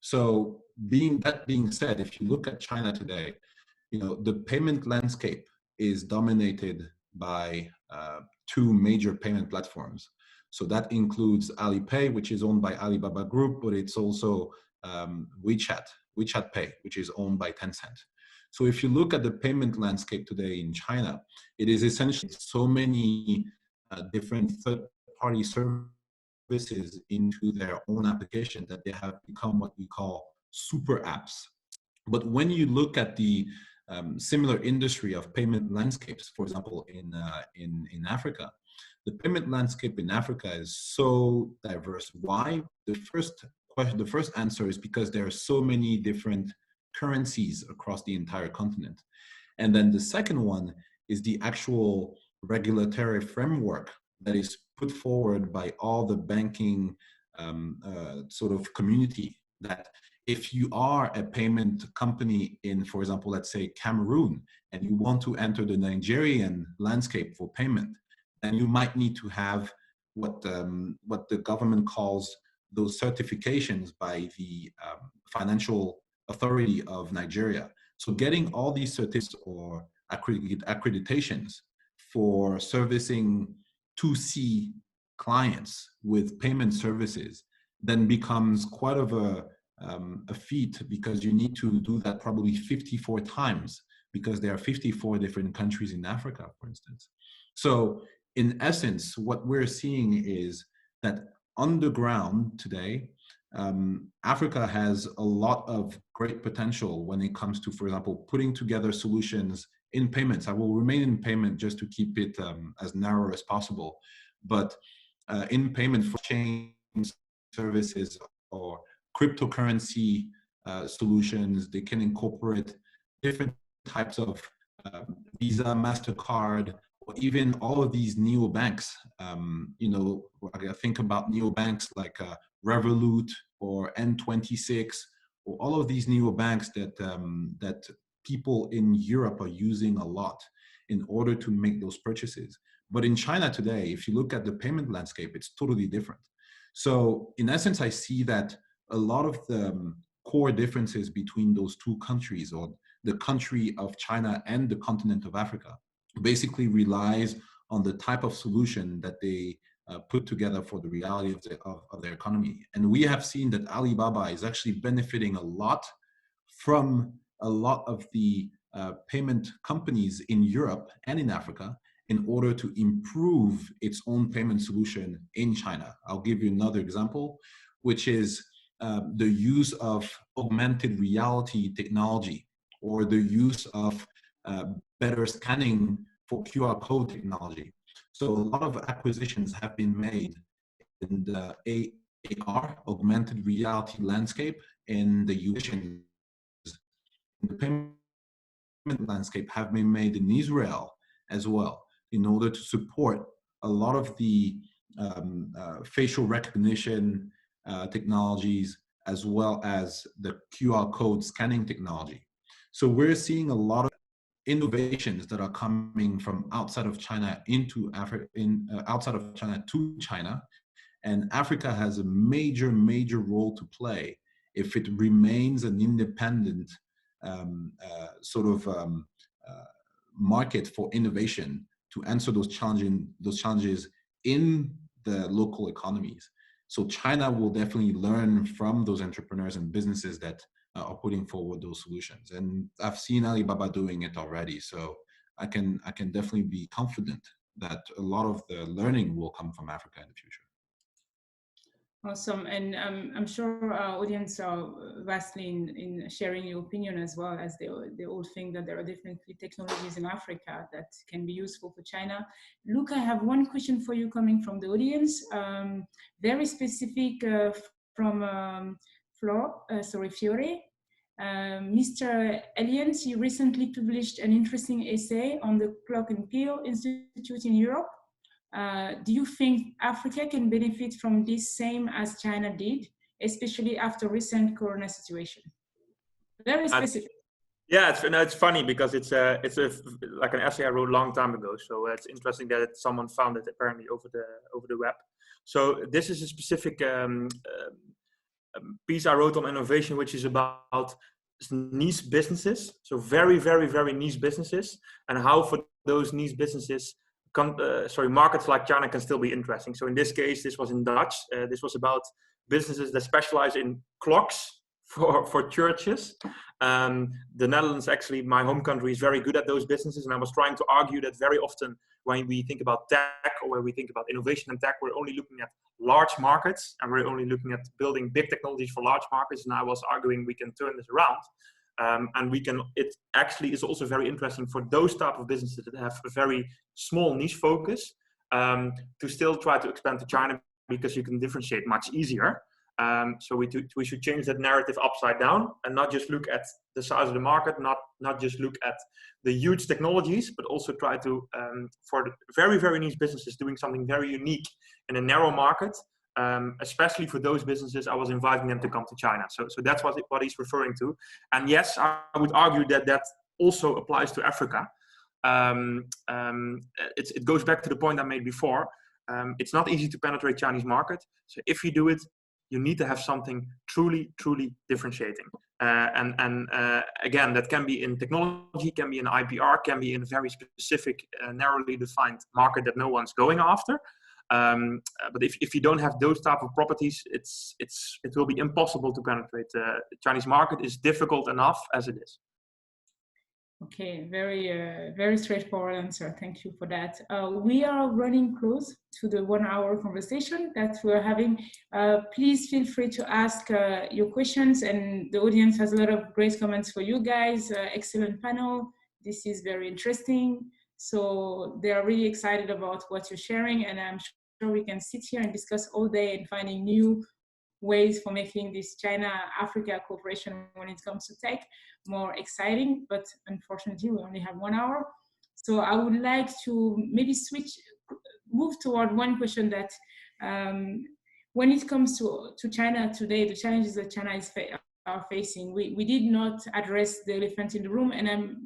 So that being said, if you look at China today, the payment landscape is dominated by two major payment platforms. So that includes Alipay, which is owned by Alibaba Group, but it's also Wechat Pay, which is owned by Tencent. So if you look at the payment landscape today in China, it is essentially so many different third-party services into their own application that they have become what we call super apps. But when you look at the similar industry of payment landscapes, for example, in Africa, the payment landscape in Africa is so diverse. Why? The first answer is because there are so many different currencies across the entire continent. And then the second one is the actual regulatory framework that is put forward by all the banking sort of community, that if you are a payment company in, for example, let's say Cameroon, and you want to enter the Nigerian landscape for payment, then you might need to have what the government calls those certifications by the Financial Authority of Nigeria. So getting all these certificates or accreditations for servicing 2C clients with payment services then becomes quite of a feat, because you need to do that probably 54 times, because there are 54 different countries in Africa, for instance. So in essence, what we're seeing is that on the ground today, Africa has a lot of great potential when it comes to, for example, putting together solutions in payments. I will remain in payment just to keep it as narrow as possible, but in payment for chain services or cryptocurrency solutions, they can incorporate different types of Visa, MasterCard, or even all of these neobanks. You know, I think about neobanks like Revolut or N26, or all of these neobanks that people in Europe are using a lot in order to make those purchases. But in China today, if you look at the payment landscape, it's totally different. So in essence, I see that a lot of the core differences between those two countries, or the country of China and the continent of Africa, basically relies on the type of solution that they put together for the reality of their economy. And we have seen that Alibaba is actually benefiting a lot from a lot of the payment companies in Europe and in Africa, in order to improve its own payment solution in China. I'll give you another example, which is the use of augmented reality technology, or the use of better scanning for QR code technology. So a lot of acquisitions have been made in the AR, augmented reality landscape, in the US. The payment landscape have been made in Israel as well, in order to support a lot of the facial recognition technologies, as well as the QR code scanning technology. So we're seeing a lot of innovations that are coming from outside of China into Africa, outside of China to China, and Africa has a major role to play if it remains an independent market for innovation to answer those challenges in the local economies. So China will definitely learn from those entrepreneurs and businesses that are putting forward those solutions. And I've seen Alibaba doing it already. So I can definitely be confident that a lot of the learning will come from Africa in the future. Awesome, and I'm sure our audience are vastly in sharing your opinion, as well as they all think that there are definitely technologies in Africa that can be useful for China. Luke, I have one question for you coming from the audience, very specific from Fiore. Mr. Eliens, you recently published an interesting essay on the Clock and Peel Institute in Europe. Do you think Africa can benefit from this same as China did, especially after recent Corona situation? Very specific. Yeah, it's funny because it's like an essay I wrote a long time ago. So it's interesting that someone found it apparently over the web. So this is a specific piece I wrote on innovation, which is about niche businesses. So very niche businesses, and how for those niche businesses, markets like China can still be interesting. So in this case, this was in Dutch. This was about businesses that specialize in clocks for churches. The Netherlands, actually, my home country, is very good at those businesses. And I was trying to argue that very often when we think about tech, or when we think about innovation and tech, we're only looking at large markets, and we're only looking at building big technologies for large markets. And I was arguing we can turn this around. And it actually is also very interesting for those type of businesses that have a very small niche focus, to still try to expand to China because you can differentiate much easier. So we should change that narrative upside down and not just look at the size of the market, not just look at the huge technologies, but also try to, for the very, very niche businesses, doing something very unique in a narrow market, especially for those businesses, I was inviting them to come to China. So that's what he's referring to. And yes, I would argue that also applies to Africa. It goes back to the point I made before. It's not easy to penetrate Chinese market. So if you do it, you need to have something truly, truly differentiating. Again, that can be in technology, can be in IPR, can be in a very specific, narrowly defined market that no one's going after. But if you don't have those type of properties, it will be impossible to penetrate the Chinese market. It's difficult enough as it is. Okay, very straightforward answer. Thank you for that. We are running close to the 1 hour conversation that we're having. Please feel free to ask your questions, and the audience has a lot of great comments for you guys. Excellent panel. This is very interesting. So they are really excited about what you're sharing, and I'm sure we can sit here and discuss all day and finding new ways for making this China-Africa cooperation when it comes to tech more exciting, but unfortunately we only have 1 hour. So I would like to maybe move toward one question that when it comes to China today, the challenges that China are facing, we did not address the elephant in the room, and I'm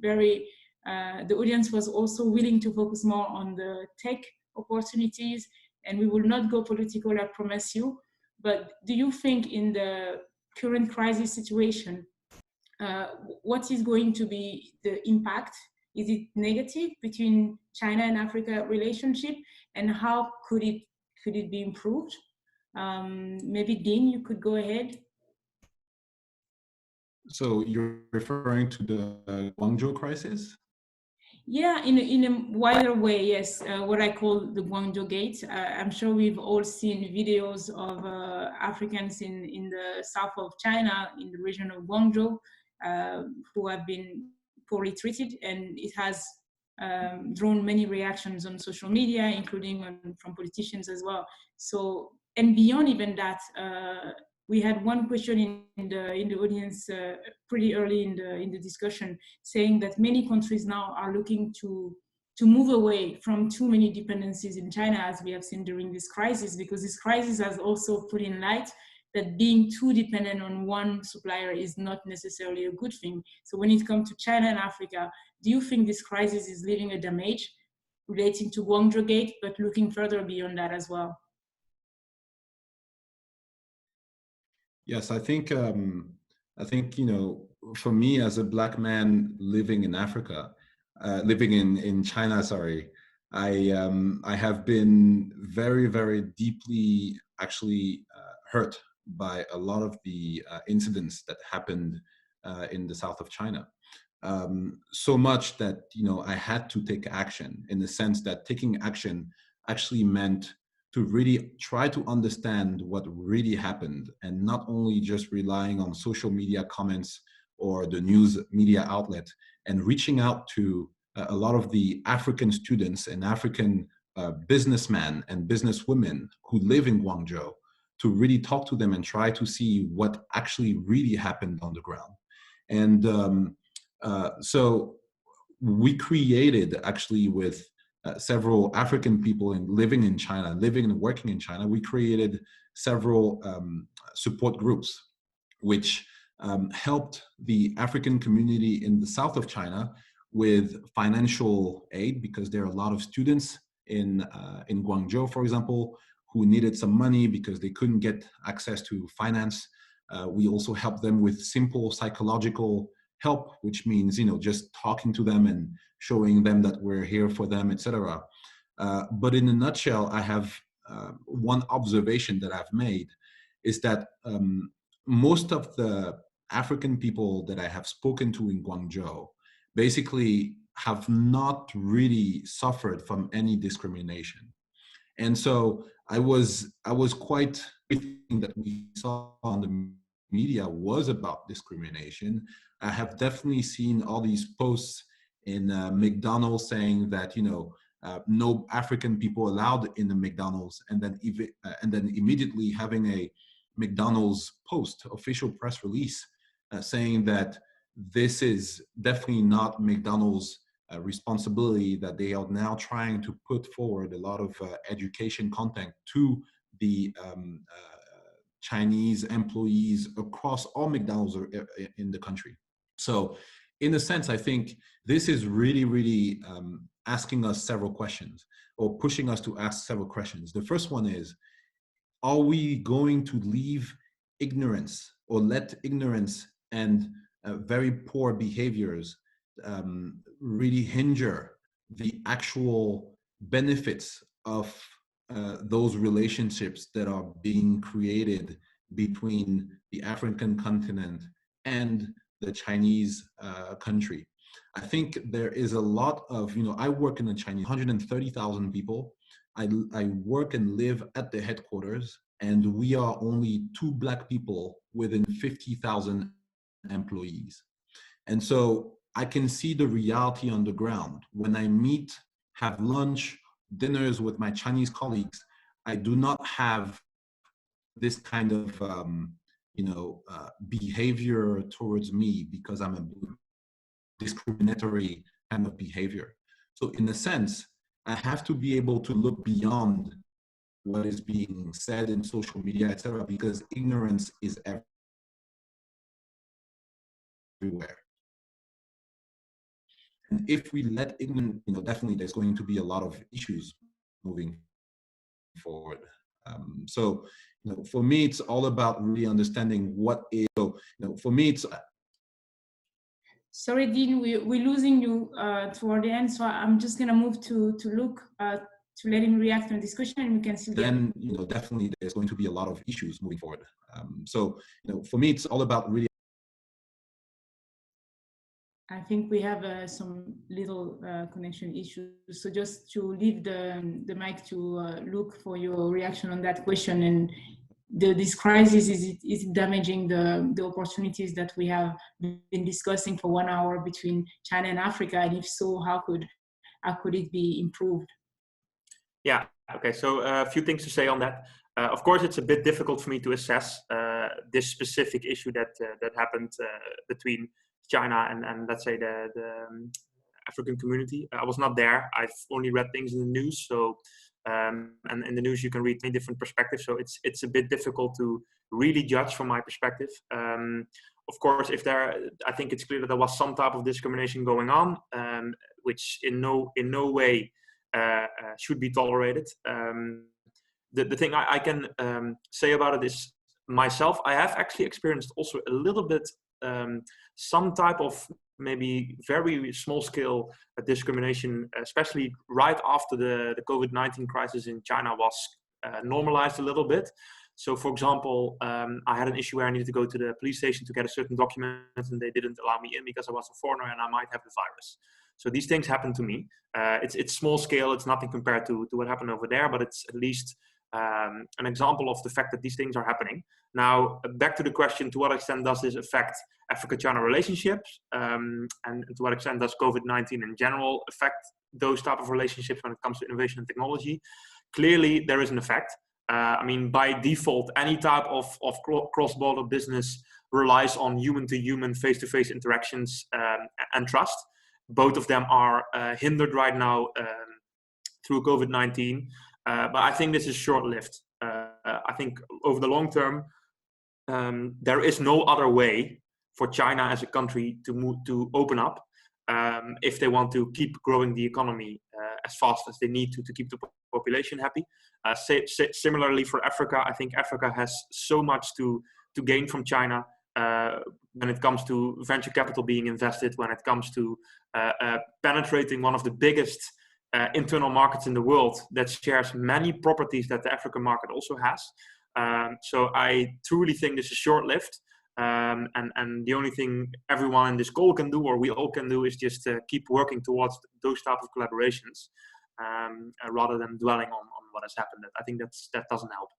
the audience was also willing to focus more on the tech opportunities, and we will not go political, I promise you. But do you think in the current crisis situation, what is going to be the impact? Is it negative between China and Africa relationship, and how could it be improved? Maybe Dean, you could go ahead. So you're referring to the Guangzhou crisis? Yeah, in a wider way, yes. What I call the Guangzhou Gate. I'm sure we've all seen videos of Africans in the south of China, in the region of Guangzhou, who have been poorly treated, and it has drawn many reactions on social media, including from politicians as well. So, and beyond even that, we had one question in the audience pretty early in the discussion, saying that many countries now are looking to move away from too many dependencies in China, as we have seen during this crisis, because this crisis has also put in light that being too dependent on one supplier is not necessarily a good thing. So when it comes to China and Africa, do you think this crisis is leaving a damage relating to Guangzhou Gate, but looking further beyond that as well? Yes, I think you know, for me as a Black man living in Africa, living in China, sorry, I have been very, very deeply actually hurt by a lot of the incidents that happened in the south of China. So much that, you know, I had to take action, in the sense that taking action actually meant to really try to understand what really happened, and not only just relying on social media comments or the news media outlet, and reaching out to a lot of the African students and African businessmen and businesswomen who live in Guangzhou, to really talk to them and try to see what actually really happened on the ground. And so we created, actually with several African people living in China, living and working in China, we created several support groups, which helped the African community in the south of China with financial aid, because there are a lot of students in Guangzhou, for example, who needed some money because they couldn't get access to finance. We also helped them with simple psychological help, which means, you know, just talking to them and showing them that we're here for them, etc. But in a nutshell, I have one observation that I've made is that most of the African people that I have spoken to in Guangzhou basically have not really suffered from any discrimination. And so I was quite, everything that we saw on the media was about discrimination. I have definitely seen all these posts in McDonald's saying that, you know, no African people allowed in the McDonald's, and then immediately having a McDonald's official press release saying that this is definitely not McDonald's responsibility, that they are now trying to put forward a lot of education content to the Chinese employees across all McDonald's in the country. So in a sense, I think this is really, really asking us several questions, or pushing us to ask several questions. The first one is, are we going to leave ignorance, or let ignorance and very poor behaviors really hinder the actual benefits of those relationships that are being created between the African continent and the Chinese country? I think there is a lot of, I work in the Chinese, 130,000 people. I work and live at the headquarters, and we are only 2 Black people within 50,000 employees. And so I can see the reality on the ground. When I meet, have lunch, dinners with my Chinese colleagues, I do not have this kind of behavior towards me because I'm a discriminatory kind of behavior. So in a sense, I have to be able to look beyond what is being said in social media, etc., because ignorance is everywhere. And if we let ignorance, definitely there's going to be a lot of issues moving forward. So, for me, it's all about really understanding what is. So, for me, it's. Sorry, Dean, we're losing you toward the end, so I'm just gonna move to Luuk to let him react to the discussion, and we can still. Then, definitely there's going to be a lot of issues moving forward. So, for me, it's all about really. I think we have some little connection issues. So just to leave the mic to Luuk for your reaction on that question. And this crisis, is damaging the opportunities that we have been discussing for 1 hour between China and Africa? And if so, how could it be improved? Yeah, okay, so a few things to say on that. Of course, it's a bit difficult for me to assess this specific issue that happened between China and let's say the African community. I was not there. I've only read things in the news. So and in the news you can read many different perspectives. So it's a bit difficult to really judge from my perspective. Of course, I think it's clear that there was some type of discrimination going on, which in no way should be tolerated. The thing I can say about it is, myself, I have actually experienced also a little bit some type of maybe very small scale discrimination, especially right after the COVID-19 crisis in China was normalized a little bit. So for example, I had an issue where I needed to go to the police station to get a certain document, and they didn't allow me in because I was a foreigner and I might have the virus. So these things happen to me. It's small scale, it's nothing compared to what happened over there, but it's at least an example of the fact that these things are happening. Now, back to the question, to what extent does this affect Africa-China relationships? And to what extent does COVID-19 in general affect those type of relationships when it comes to innovation and technology? Clearly, there is an effect. I mean, by default, any type of cross-border business relies on human-to-human, face-to-face interactions and trust. Both of them are hindered right now through COVID-19. But I think this is short-lived. I think over the long term, there is no other way for China as a country to open up if they want to keep growing the economy as fast as they need to keep the population happy. Similarly for Africa, I think Africa has so much to gain from China when it comes to venture capital being invested, when it comes to penetrating one of the biggest internal markets in the world that shares many properties that the African market also has. So I truly think this is short-lived. And the only thing everyone in this call can do, or we all can do, is just keep working towards those type of collaborations rather than dwelling on what has happened. I think that doesn't help.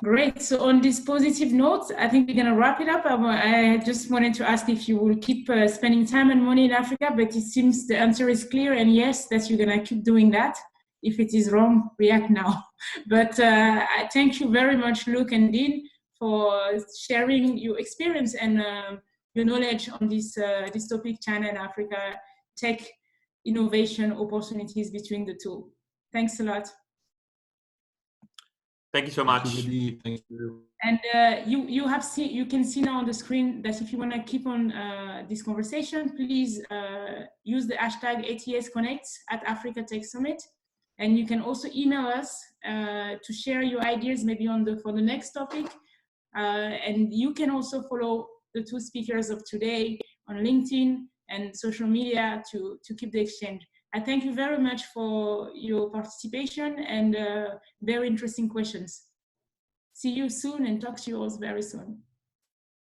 Great. So on this positive note, I think we're going to wrap it up. I just wanted to ask if you will keep spending time and money in Africa, but it seems the answer is clear, and yes, that you're going to keep doing that. If it is wrong, react now. But I thank you very much, Luuk and Dean, for sharing your experience and your knowledge on this topic, China and Africa, tech innovation opportunities between the two. Thanks a lot. Thank you so much. Thank you. And you can see now on the screen that if you want to keep on this conversation, please use the hashtag ATSConnects at Africa Tech Summit. And you can also email us to share your ideas maybe for the next topic. And you can also follow the two speakers of today on LinkedIn and social media to keep the exchange. I thank you very much for your participation and very interesting questions. See you soon and talk to you all very soon.